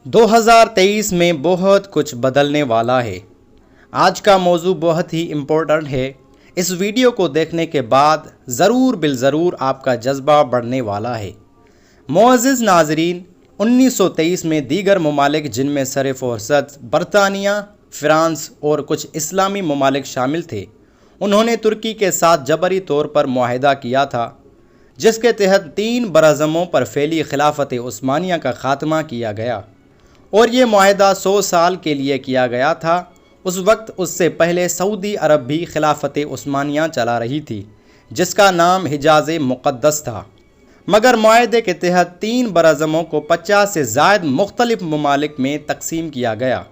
2023 میں بہت کچھ بدلنے والا ہے۔ آج کا موضوع بہت ہی امپورٹنٹ ہے۔ اس ویڈیو کو دیکھنے کے بعد ضرور بالضرور آپ کا جذبہ بڑھنے والا ہے۔ معزز ناظرین، 1923 میں دیگر ممالک جن میں سر فہرست برطانیہ، فرانس اور کچھ اسلامی ممالک شامل تھے، انہوں نے ترکی کے ساتھ جبری طور پر معاہدہ کیا تھا، جس کے تحت 3 براعظموں پر پھیلی خلافت عثمانیہ کا خاتمہ کیا گیا، اور یہ معاہدہ 100 سال کے لیے کیا گیا تھا۔ اس وقت اس سے پہلے سعودی عرب بھی خلافت عثمانیہ چلا رہی تھی، جس کا نام حجاز مقدس تھا، مگر معاہدے کے تحت 3 براعظموں کو 50 سے زائد مختلف ممالک میں تقسیم کیا گیا۔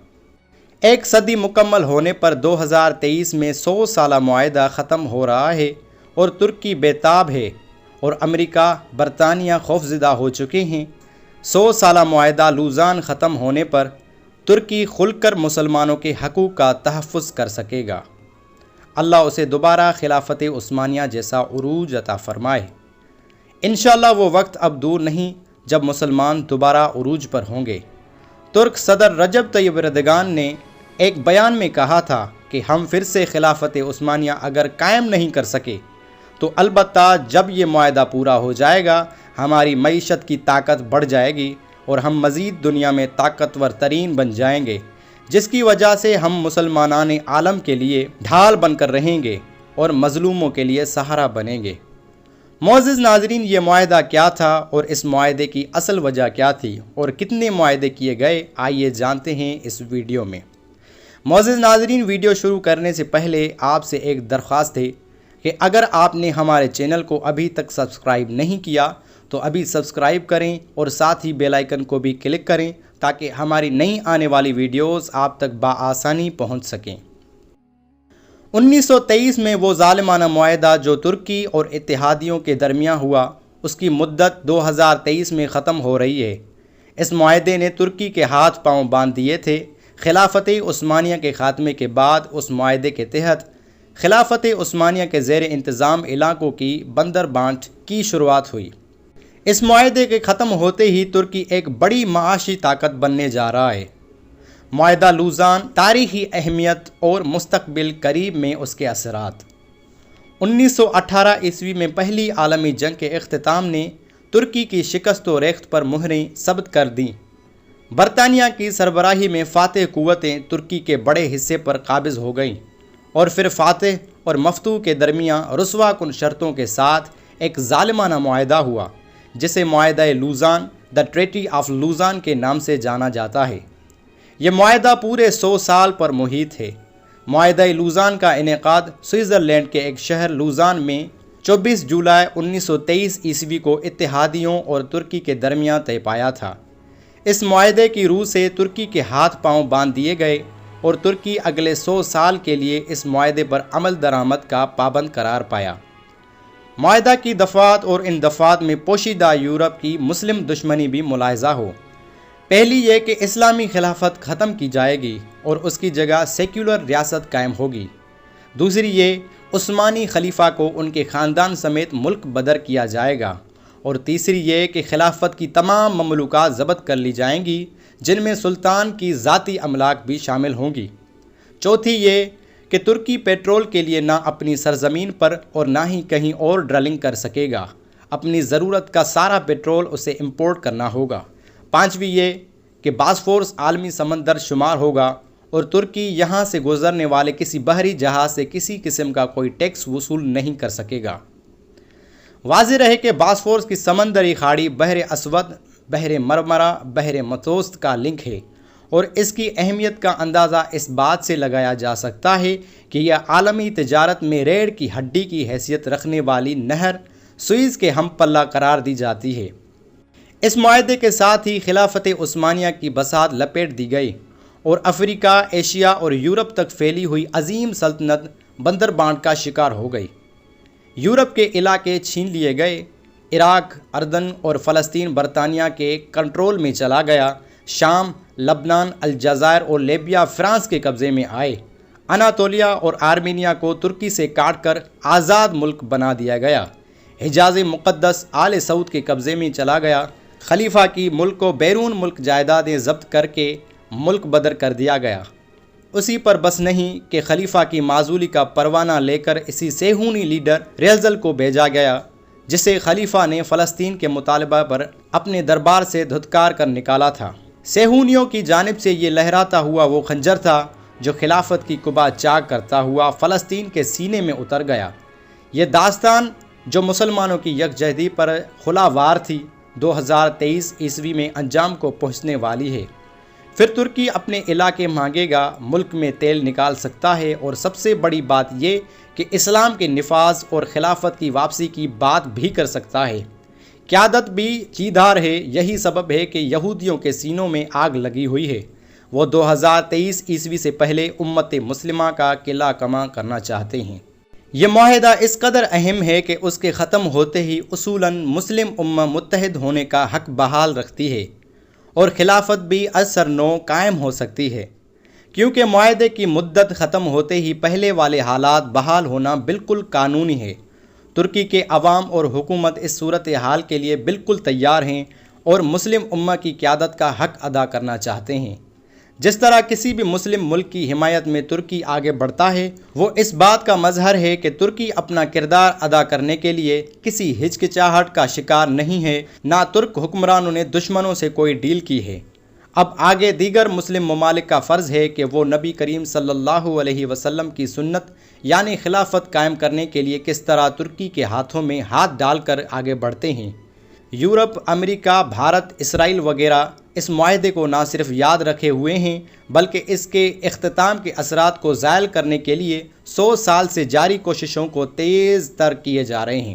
ایک صدی مکمل ہونے پر 2023 میں 100 سالہ معاہدہ ختم ہو رہا ہے، اور ترکی بے تاب ہے اور امریکہ، برطانیہ خوفزدہ ہو چکے ہیں۔ 100 سالہ معاہدہ لوزان ختم ہونے پر ترکی کھل کر مسلمانوں کے حقوق کا تحفظ کر سکے گا۔ اللہ اسے دوبارہ خلافت عثمانیہ جیسا عروج عطا فرمائے۔ انشاءاللہ وہ وقت اب دور نہیں جب مسلمان دوبارہ عروج پر ہوں گے۔ ترک صدر رجب طیب اردگان نے ایک بیان میں کہا تھا کہ ہم پھر سے خلافت عثمانیہ اگر قائم نہیں کر سکے تو البتہ جب یہ معاہدہ پورا ہو جائے گا ہماری معیشت کی طاقت بڑھ جائے گی اور ہم مزید دنیا میں طاقتور ترین بن جائیں گے، جس کی وجہ سے ہم مسلمانان عالم کے لیے ڈھال بن کر رہیں گے اور مظلوموں کے لیے سہارا بنیں گے۔ معزز ناظرین، یہ معاہدہ کیا تھا اور اس معاہدے کی اصل وجہ کیا تھی اور کتنے معاہدے کیے گئے، آئیے جانتے ہیں اس ویڈیو میں۔ معزز ناظرین، ویڈیو شروع کرنے سے پہلے آپ سے ایک درخواست ہے کہ اگر آپ نے ہمارے چینل کو ابھی تک سبسکرائب نہیں کیا تو ابھی سبسکرائب کریں اور ساتھ ہی بیل آئیکن کو بھی کلک کریں تاکہ ہماری نئی آنے والی ویڈیوز آپ تک بآسانی پہنچ سکیں۔ 1923 میں وہ ظالمانہ معاہدہ جو ترکی اور اتحادیوں کے درمیان ہوا، اس کی مدت 2023 میں ختم ہو رہی ہے۔ اس معاہدے نے ترکی کے ہاتھ پاؤں باندھ دیے تھے۔ خلافت عثمانیہ کے خاتمے کے بعد اس معاہدے کے تحت خلافت عثمانیہ کے زیر انتظام علاقوں کی بندر بانٹ کی شروعات ہوئی۔ اس معاہدے کے ختم ہوتے ہی ترکی ایک بڑی معاشی طاقت بننے جا رہا ہے۔ معاہدہ لوزان، تاریخی اہمیت اور مستقبل قریب میں اس کے اثرات۔ 1918 عیسوی میں پہلی عالمی جنگ کے اختتام نے ترکی کی شکست و ریخت پر مہریں ثبت کر دیں۔ برطانیہ کی سربراہی میں فاتح قوتیں ترکی کے بڑے حصے پر قابض ہو گئیں، اور پھر فاتح اور مفتوح کے درمیان رسوا کن شرطوں کے ساتھ ایک ظالمانہ معاہدہ ہوا، جسے معاہدہ Luzon, the treaty of Luzon کے نام سے جانا جاتا ہے۔ یہ معاہدہ پورے 100 سال پر محیط ہے۔ معاہدہ لوزان کا انعقاد سوئٹزرلینڈ کے ایک شہر لوزان میں 24 جولائی 1923 عیسوی کو اتحادیوں اور ترکی کے درمیان طے پایا تھا۔ اس معاہدے کی روح سے ترکی کے ہاتھ پاؤں باندھ دیے گئے اور ترکی اگلے 100 سال کے لیے اس معاہدے پر عمل درآمد کا پابند قرار پایا۔ معاہدہ کی دفعات اور ان دفعات میں پوشیدہ یورپ کی مسلم دشمنی بھی ملاحظہ ہو۔ پہلی یہ کہ اسلامی خلافت ختم کی جائے گی اور اس کی جگہ سیکولر ریاست قائم ہوگی۔ دوسری یہ عثمانی خلیفہ کو ان کے خاندان سمیت ملک بدر کیا جائے گا، اور تیسری یہ کہ خلافت کی تمام مملوکات ضبط کر لی جائیں گی، جن میں سلطان کی ذاتی املاک بھی شامل ہوں گی۔ چوتھی یہ کہ ترکی پیٹرول کے لیے نہ اپنی سرزمین پر اور نہ ہی کہیں اور ڈرلنگ کر سکے گا، اپنی ضرورت کا سارا پیٹرول اسے امپورٹ کرنا ہوگا۔ پانچویں یہ کہ باسفورس عالمی سمندر شمار ہوگا، اور ترکی یہاں سے گزرنے والے کسی بحری جہاز سے کسی قسم کا کوئی ٹیکس وصول نہیں کر سکے گا۔ واضح رہے کہ باسفورس کی سمندری کھاڑی بحر اسود، بحر مرمرا، بحر متوسط کا لنک ہے، اور اس کی اہمیت کا اندازہ اس بات سے لگایا جا سکتا ہے کہ یہ عالمی تجارت میں ریڑھ کی ہڈی کی حیثیت رکھنے والی نہر سوئز کے ہم پلہ قرار دی جاتی ہے۔ اس معاہدے کے ساتھ ہی خلافت عثمانیہ کی بساط لپیٹ دی گئی، اور افریقہ، ایشیا اور یورپ تک پھیلی ہوئی عظیم سلطنت بندر بانٹ کا شکار ہو گئی۔ یورپ کے علاقے چھین لیے گئے، عراق، اردن اور فلسطین برطانیہ کے کنٹرول میں چلا گیا، شام، لبنان، الجزائر اور لیبیا فرانس کے قبضے میں آئے، اناطولیہ اور آرمینیا کو ترکی سے کاٹ کر آزاد ملک بنا دیا گیا، حجاز مقدس آل سعود کے قبضے میں چلا گیا، خلیفہ کی ملک و بیرون ملک جائیدادیں ضبط کر کے ملک بدر کر دیا گیا۔ اسی پر بس نہیں کہ خلیفہ کی معزولی کا پروانہ لے کر اسی صہیونی لیڈر ریلزل کو بھیجا گیا، جسے خلیفہ نے فلسطین کے مطالبہ پر اپنے دربار سے دھتکار کر نکالا تھا۔ صہیونیوں کی جانب سے یہ لہراتا ہوا وہ خنجر تھا جو خلافت کی قبا چاک کرتا ہوا فلسطین کے سینے میں اتر گیا۔ یہ داستان جو مسلمانوں کی یکجہتی پر خلاوار تھی 2023 عیسوی میں انجام کو پہنچنے والی ہے۔ پھر ترکی اپنے علاقے مانگے گا، ملک میں تیل نکال سکتا ہے، اور سب سے بڑی بات یہ کہ اسلام کے نفاذ اور خلافت کی واپسی کی بات بھی کر سکتا ہے۔ قیادت بھی جیدھار ہے۔ یہی سبب ہے کہ یہودیوں کے سینوں میں آگ لگی ہوئی ہے۔ وہ 2023 عیسوی سے پہلے امت مسلمہ کا قلعہ کما کرنا چاہتے ہیں۔ یہ معاہدہ اس قدر اہم ہے کہ اس کے ختم ہوتے ہی اصولاً مسلم امہ متحد ہونے کا حق بحال رکھتی ہے، اور خلافت بھی اثر نو قائم ہو سکتی ہے، کیونکہ معاہدے کی مدت ختم ہوتے ہی پہلے والے حالات بحال ہونا بالکل قانونی ہے۔ ترکی کے عوام اور حکومت اس صورتحال کے لیے بالکل تیار ہیں اور مسلم امہ کی قیادت کا حق ادا کرنا چاہتے ہیں۔ جس طرح کسی بھی مسلم ملک کی حمایت میں ترکی آگے بڑھتا ہے، وہ اس بات کا مظہر ہے کہ ترکی اپنا کردار ادا کرنے کے لیے کسی ہچکچاہٹ کا شکار نہیں ہے۔ نہ ترک حکمرانوں نے دشمنوں سے کوئی ڈیل کی ہے۔ اب آگے دیگر مسلم ممالک کا فرض ہے کہ وہ نبی کریم صلی اللہ علیہ وسلم کی سنت یعنی خلافت قائم کرنے کے لیے کس طرح ترکی کے ہاتھوں میں ہاتھ ڈال کر آگے بڑھتے ہیں۔ یورپ، امریکہ، بھارت، اسرائیل وغیرہ اس معاہدے کو نہ صرف یاد رکھے ہوئے ہیں بلکہ اس کے اختتام کے اثرات کو زائل کرنے کے لیے 100 سال سے جاری کوششوں کو تیز تر کیے جا رہے ہیں،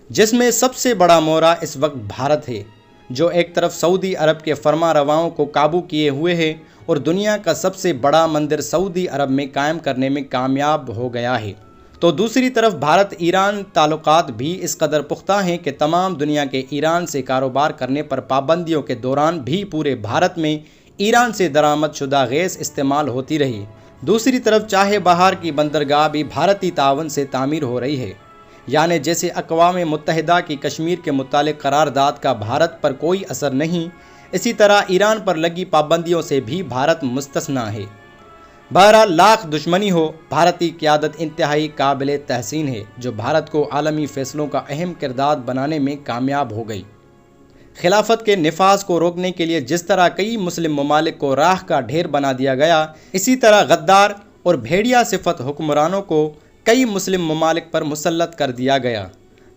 جس میں سب سے بڑا مورا اس وقت بھارت ہے، جو ایک طرف سعودی عرب کے فرما رواؤں کو قابو کیے ہوئے ہے اور دنیا کا سب سے بڑا مندر سعودی عرب میں قائم کرنے میں کامیاب ہو گیا ہے، تو دوسری طرف بھارت ایران تعلقات بھی اس قدر پختہ ہیں کہ تمام دنیا کے ایران سے کاروبار کرنے پر پابندیوں کے دوران بھی پورے بھارت میں ایران سے درآمد شدہ گیس استعمال ہوتی رہی۔ دوسری طرف چاہے بہار کی بندرگاہ بھی بھارتی تعاون سے تعمیر ہو رہی ہے، یعنی جیسے اقوام متحدہ کی کشمیر کے متعلق قرارداد کا بھارت پر کوئی اثر نہیں، اسی طرح ایران پر لگی پابندیوں سے بھی بھارت مستثنیٰ ہے۔ بہرحال لاکھ دشمنی ہو، بھارتی قیادت انتہائی قابل تحسین ہے جو بھارت کو عالمی فیصلوں کا اہم کردار بنانے میں کامیاب ہو گئی۔ خلافت کے نفاذ کو روکنے کے لیے جس طرح کئی مسلم ممالک کو راہ کا ڈھیر بنا دیا گیا، اسی طرح غدار اور بھیڑیا صفت حکمرانوں کو کئی مسلم ممالک پر مسلط کر دیا گیا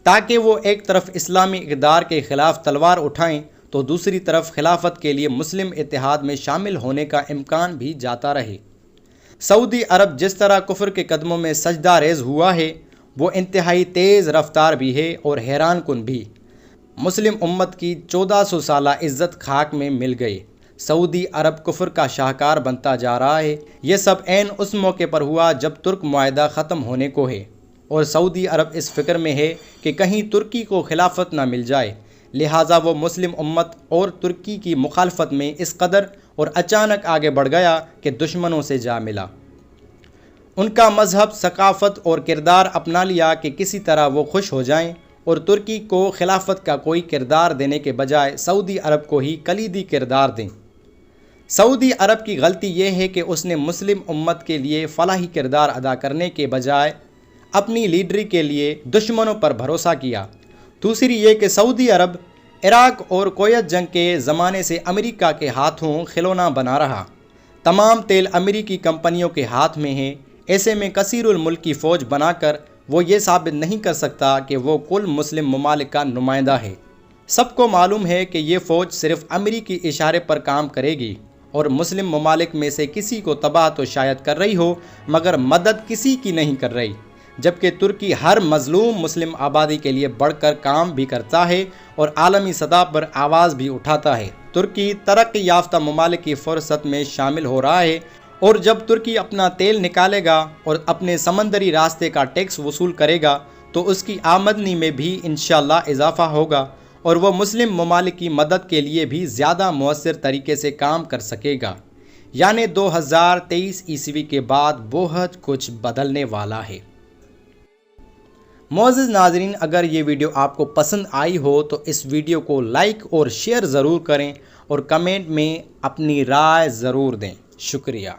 تاکہ وہ ایک طرف اسلامی اقدار کے خلاف تلوار اٹھائیں تو دوسری طرف خلافت کے لیے مسلم اتحاد میں شامل ہونے کا امکان بھی جاتا رہے۔ سعودی عرب جس طرح کفر کے قدموں میں سجدہ ریز ہوا ہے، وہ انتہائی تیز رفتار بھی ہے اور حیران کن بھی۔ مسلم امت کی 1400 سالہ عزت خاک میں مل گئی۔ سعودی عرب کفر کا شاہکار بنتا جا رہا ہے۔ یہ سب عین اس موقع پر ہوا جب ترک معاہدہ ختم ہونے کو ہے، اور سعودی عرب اس فکر میں ہے کہ کہیں ترکی کو خلافت نہ مل جائے، لہٰذا وہ مسلم امت اور ترکی کی مخالفت میں اس قدر اور اچانک آگے بڑھ گیا کہ دشمنوں سے جا ملا۔ ان کا مذہب، ثقافت اور کردار اپنا لیا کہ کسی طرح وہ خوش ہو جائیں اور ترکی کو خلافت کا کوئی کردار دینے کے بجائے سعودی عرب کو ہی کلیدی کردار دیں۔ سعودی عرب کی غلطی یہ ہے کہ اس نے مسلم امت کے لیے فلاحی کردار ادا کرنے کے بجائے اپنی لیڈری کے لیے دشمنوں پر بھروسہ کیا۔ دوسری یہ کہ سعودی عرب عراق اور کویت جنگ کے زمانے سے امریکہ کے ہاتھوں کھلونا بنا رہا۔ تمام تیل امریکی کمپنیوں کے ہاتھ میں ہے، ایسے میں کثیر الملکی فوج بنا کر وہ یہ ثابت نہیں کر سکتا کہ وہ کل مسلم ممالک کا نمائندہ ہے۔ سب کو معلوم ہے کہ یہ فوج صرف امریکی اشارے پر کام کرے گی اور مسلم ممالک میں سے کسی کو تباہ تو شاید کر رہی ہو مگر مدد کسی کی نہیں کر رہی، جبکہ ترکی ہر مظلوم مسلم آبادی کے لیے بڑھ کر کام بھی کرتا ہے اور عالمی سطح پر آواز بھی اٹھاتا ہے۔ ترکی ترقی یافتہ ممالک کی فہرست میں شامل ہو رہا ہے، اور جب ترکی اپنا تیل نکالے گا اور اپنے سمندری راستے کا ٹیکس وصول کرے گا تو اس کی آمدنی میں بھی انشاءاللہ اضافہ ہوگا اور وہ مسلم ممالک کی مدد کے لیے بھی زیادہ مؤثر طریقے سے کام کر سکے گا۔ یعنی 2023 عیسوی کے بعد بہت کچھ بدلنے والا ہے۔ معزز ناظرین، اگر یہ ویڈیو آپ کو پسند آئی ہو تو اس ویڈیو کو لائک اور شیئر ضرور کریں اور کمنٹ میں اپنی رائے ضرور دیں۔ شکریہ۔